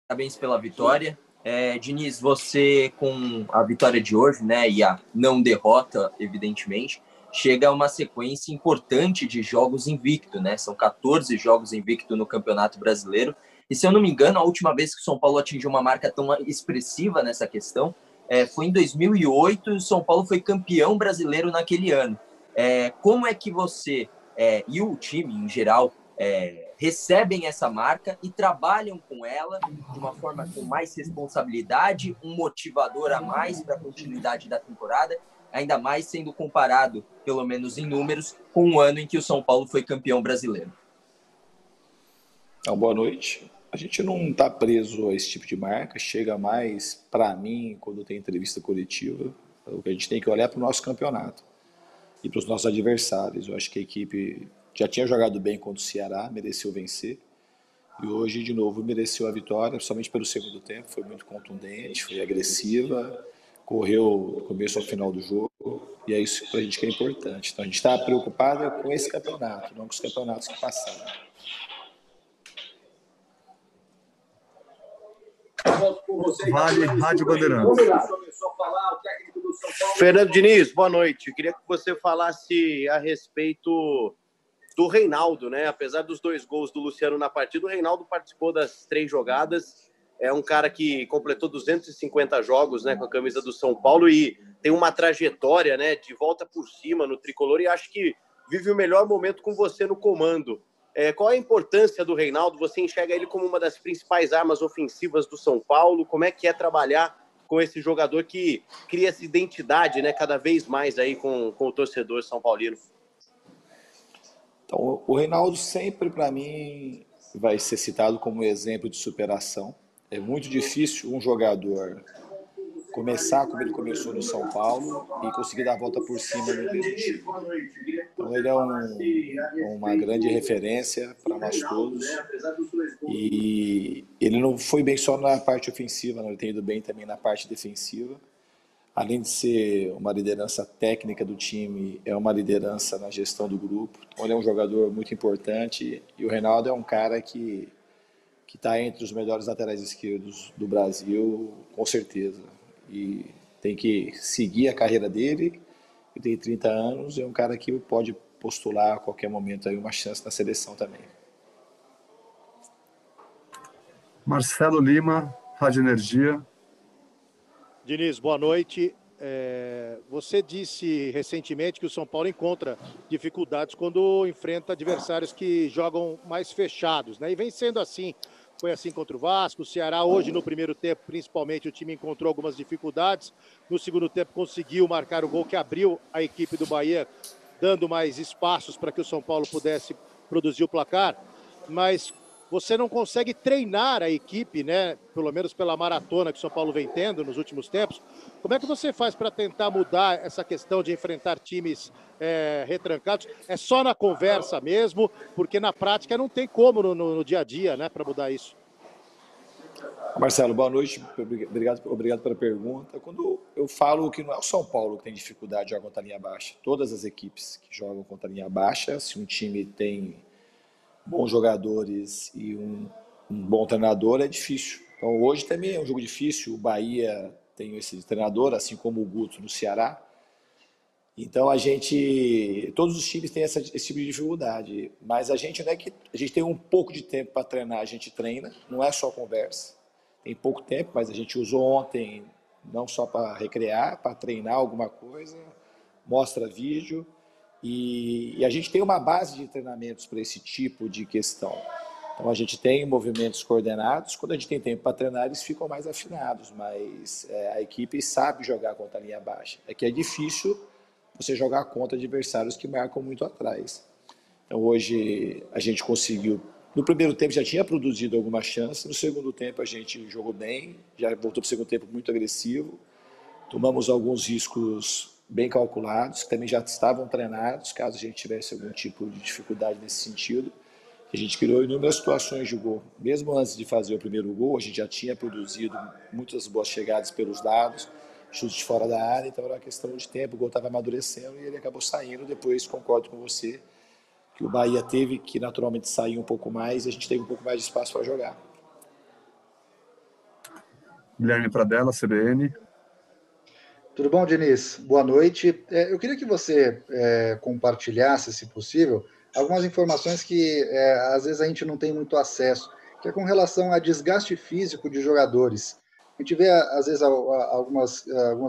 Parabéns pela vitória. Diniz, você com a vitória de hoje, né, e a não derrota, evidentemente, chega a uma sequência importante de jogos invicto, né? São 14 jogos invicto no Campeonato Brasileiro. E se eu não me engano, a última vez que o São Paulo atingiu uma marca tão expressiva nessa questão foi em 2008, e o São Paulo foi campeão brasileiro naquele ano. Como é que você e o time em geral recebem essa marca e trabalham com ela de uma forma com mais responsabilidade, um motivador a mais para a continuidade da temporada, ainda mais sendo comparado, pelo menos em números, com o ano em que o São Paulo foi campeão brasileiro? Então, boa noite. A gente não está preso a esse tipo de marca, chega mais para mim quando tem entrevista coletiva. O que a gente tem que olhar é para o nosso campeonato e para os nossos adversários. Eu acho que a equipe já tinha jogado bem contra o Ceará, mereceu vencer. E hoje, de novo, mereceu a vitória, principalmente pelo segundo tempo. Foi muito contundente, foi agressiva, correu do começo ao final do jogo. E é isso para a gente que é importante. Então, a gente está preocupado com esse campeonato, não com os campeonatos que passaram. Vale, Rádio Bandeirantes. Fernando Diniz, boa noite. Eu queria que você falasse a respeito do Reinaldo, né? Apesar dos 2 gols do Luciano na partida, o Reinaldo participou das 3 jogadas. É um cara que completou 250 jogos, né, com a camisa do São Paulo e tem uma trajetória, né, de volta por cima no tricolor e acho que vive o melhor momento com você no comando. Qual a importância do Reinaldo? Você enxerga ele como uma das principais armas ofensivas do São Paulo? Como é que é trabalhar com esse jogador que cria essa identidade, né, cada vez mais aí com o torcedor são paulino? Então, o Reinaldo sempre, para mim, vai ser citado como exemplo de superação. É muito difícil um jogador começar como ele começou no São Paulo e conseguir dar a volta por cima no mesmo time. Então, ele é uma grande referência para nós todos. E ele não foi bem só na parte ofensiva, não, ele tem ido bem também na parte defensiva. Além de ser uma liderança técnica do time, é uma liderança na gestão do grupo. Então, ele é um jogador muito importante e o Reinaldo é um cara que está entre os melhores laterais esquerdos do Brasil, com certeza. E tem que seguir a carreira dele. Ele tem 30 anos e é um cara que pode postular a qualquer momento aí uma chance na seleção também. Marcelo Lima, Rádio Energia. Diniz, boa noite. Você disse recentemente que o São Paulo encontra dificuldades quando enfrenta adversários que jogam mais fechados, né? E vem sendo assim. Foi assim contra o Vasco, o Ceará hoje no primeiro tempo, principalmente, o time encontrou algumas dificuldades. No segundo tempo conseguiu marcar o gol que abriu a equipe do Bahia, dando mais espaços para que o São Paulo pudesse produzir o placar. Mas você não consegue treinar a equipe, né? Pelo menos pela maratona que o São Paulo vem tendo nos últimos tempos. Como é que você faz para tentar mudar essa questão de enfrentar times retrancados? É só na conversa mesmo, porque na prática não tem como no dia a dia, né, para mudar isso. Marcelo, boa noite. Obrigado pela pergunta. Quando eu falo que não é o São Paulo que tem dificuldade de jogar contra a linha baixa, todas as equipes que jogam contra a linha baixa, se um time tem bons jogadores e um bom treinador, é difícil. Então, hoje também é um jogo difícil. O Bahia tem esse treinador, assim como o Guto no Ceará. Então, todos os times têm esse tipo de dificuldade. Mas a gente não é que a gente tem um pouco de tempo para treinar, a gente treina, não é só conversa. Tem pouco tempo, mas a gente usou ontem não só para recrear, para treinar alguma coisa, mostra vídeo. E a gente tem uma base de treinamentos para esse tipo de questão. Então, a gente tem movimentos coordenados. Quando a gente tem tempo para treinar, eles ficam mais afinados. Mas a equipe sabe jogar contra a linha baixa. É que é difícil você jogar contra adversários que marcam muito atrás. Então, hoje, a gente conseguiu... No primeiro tempo, já tinha produzido alguma chance. No segundo tempo, a gente jogou bem. Já voltou para o segundo tempo muito agressivo. Tomamos alguns riscos bem calculados, que também já estavam treinados, caso a gente tivesse algum tipo de dificuldade nesse sentido. A gente criou inúmeras situações de gol. Mesmo antes de fazer o primeiro gol, a gente já tinha produzido muitas boas chegadas pelos lados, chutes de fora da área, então era uma questão de tempo, o gol estava amadurecendo e ele acabou saindo. Depois, concordo com você, que o Bahia teve que naturalmente sair um pouco mais e a gente teve um pouco mais de espaço para jogar. Guilherme Pradella, CBN. Tudo bom, Diniz? Boa noite. Eu queria que você compartilhasse, se possível, algumas informações que às vezes a gente não tem muito acesso, que é com relação a desgaste físico de jogadores. A gente vê, às vezes, algumas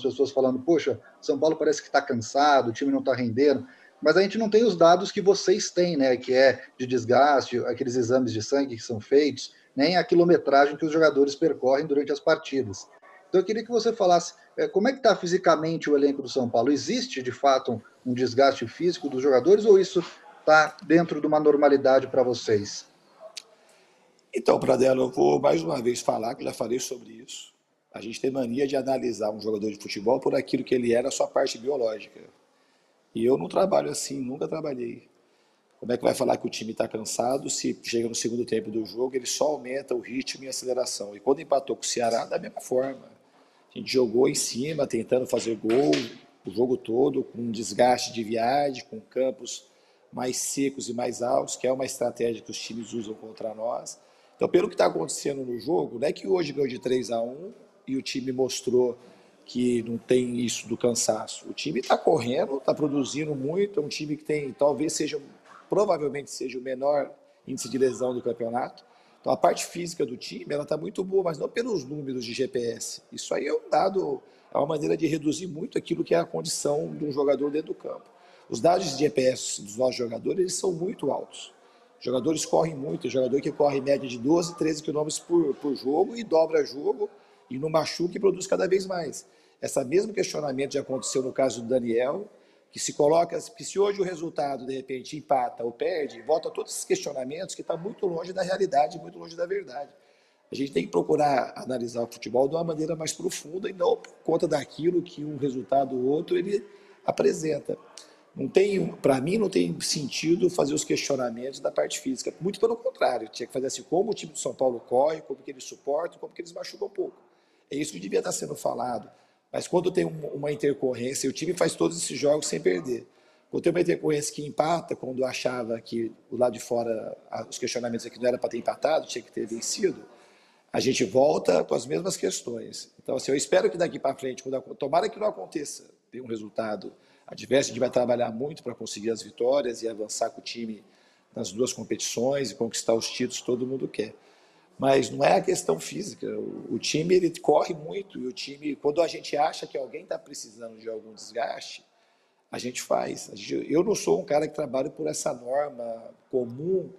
pessoas falando, poxa, São Paulo parece que está cansado, o time não está rendendo, mas a gente não tem os dados que vocês têm, né, que é de desgaste, aqueles exames de sangue que são feitos, nem a quilometragem que os jogadores percorrem durante as partidas. Então eu queria que você falasse como é que está fisicamente o elenco do São Paulo. Existe, de fato, um desgaste físico dos jogadores ou isso está dentro de uma normalidade para vocês? Então, Pradella, eu vou mais uma vez falar, que eu já falei sobre isso. A gente tem mania de analisar um jogador de futebol por aquilo que ele é na sua parte biológica. E eu não trabalho assim, nunca trabalhei. Como é que vai falar que o time está cansado se chega no segundo tempo do jogo, ele só aumenta o ritmo e a aceleração. E quando empatou com o Ceará, da mesma forma. A gente jogou em cima, tentando fazer gol o jogo todo, com um desgaste de viagem, com campos mais secos e mais altos, que é uma estratégia que os times usam contra nós. Então, pelo que está acontecendo no jogo, não é que hoje ganhou de 3-1 e o time mostrou que não tem isso do cansaço. O time está correndo, está produzindo muito, é um time que tem, talvez seja, provavelmente seja o menor índice de lesão do campeonato. Então, a parte física do time está muito boa, mas não pelos números de GPS. Isso aí é um dado, é uma maneira de reduzir muito aquilo que é a condição de um jogador dentro do campo. Os dados de GPS dos nossos jogadores, eles são muito altos. Os jogadores correm muito, o jogador que corre em média de 12, 13 km por jogo e dobra jogo e não machuca e produz cada vez mais. Esse mesmo questionamento já aconteceu no caso do Daniel, que se coloca, que se hoje o resultado, de repente, empata ou perde, volta a todos esses questionamentos que estão muito longe da realidade, muito longe da verdade. A gente tem que procurar analisar o futebol de uma maneira mais profunda e não por conta daquilo que um resultado ou outro ele apresenta. Não tem, para mim, não tem sentido fazer os questionamentos da parte física. Muito pelo contrário, tinha que fazer assim, como o time do São Paulo corre, como que eles suportam, como que eles machucam um pouco. É isso que devia estar sendo falado. Mas quando tem uma intercorrência, o time faz todos esses jogos sem perder. Quando tem uma intercorrência que empata, quando achava que o lado de fora, os questionamentos aqui não era para ter empatado, tinha que ter vencido, a gente volta com as mesmas questões. Então, assim, eu espero que daqui para frente, tomara que não aconteça, ter um resultado adverso, a gente vai trabalhar muito para conseguir as vitórias e avançar com o time nas duas competições e conquistar os títulos que todo mundo quer. Mas não é a questão física. O time ele corre muito e o time, quando a gente acha que alguém está precisando de algum desgaste, a gente faz. Eu não sou um cara que trabalha por essa norma comum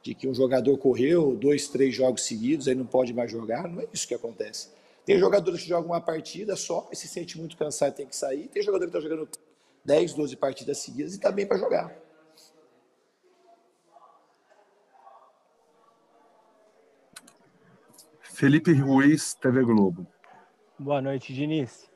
de que um jogador correu 2, 3 jogos seguidos, aí não pode mais jogar. Não é isso que acontece. Tem jogadores que jogam uma partida só e se sente muito cansado e tem que sair. Tem jogador que está jogando 10, 12 partidas seguidas e está bem para jogar. Felipe Ruiz, TV Globo. Boa noite, Diniz.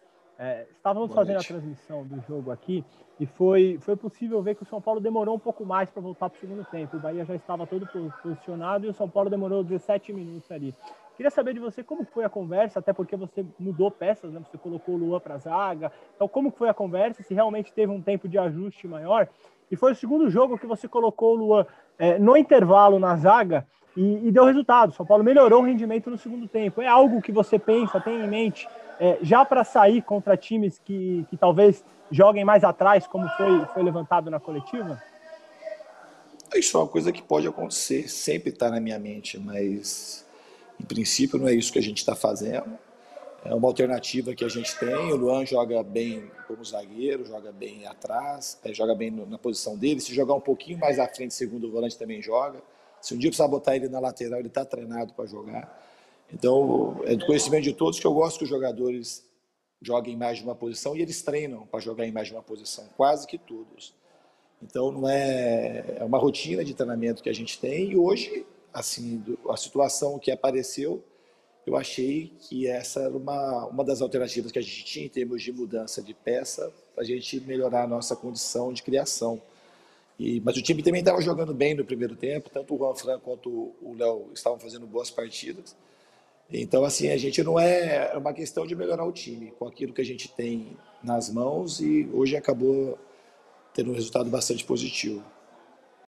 Estávamos Boa fazendo noite. a transmissão do jogo aqui e foi possível ver que o São Paulo demorou um pouco mais para voltar para o segundo tempo. O Bahia já estava todo posicionado e o São Paulo demorou 17 minutos ali. Queria saber de você como foi a conversa, até porque você mudou peças, né? Você colocou o Luan para a zaga. Então, como foi a conversa? Se realmente teve um tempo de ajuste maior? E foi o segundo jogo que você colocou o Luan no intervalo na zaga e deu resultado. O São Paulo melhorou o rendimento no segundo tempo. É algo que você pensa, tem em mente, já para sair contra times que talvez joguem mais atrás, como foi levantado na coletiva? Isso é uma coisa que pode acontecer, sempre está na minha mente, mas em princípio não é isso que a gente está fazendo. É uma alternativa que a gente tem. O Luan joga bem como zagueiro, joga bem atrás, joga bem na posição dele. Se jogar um pouquinho mais à frente, segundo volante também joga. Se um dia precisar botar ele na lateral, ele está treinado para jogar. Então, é do conhecimento de todos que eu gosto que os jogadores joguem mais de uma posição e eles treinam para jogar em mais de uma posição, quase que todos. Então, não é uma rotina de treinamento que a gente tem e hoje, assim, a situação que apareceu, eu achei que essa era uma das alternativas que a gente tinha em termos de mudança de peça para a gente melhorar a nossa condição de criação. Mas o time também estava jogando bem no primeiro tempo, tanto o Juan Fran quanto o Léo estavam fazendo boas partidas. Então, assim, a gente não é uma questão de melhorar o time com aquilo que a gente tem nas mãos e hoje acabou tendo um resultado bastante positivo.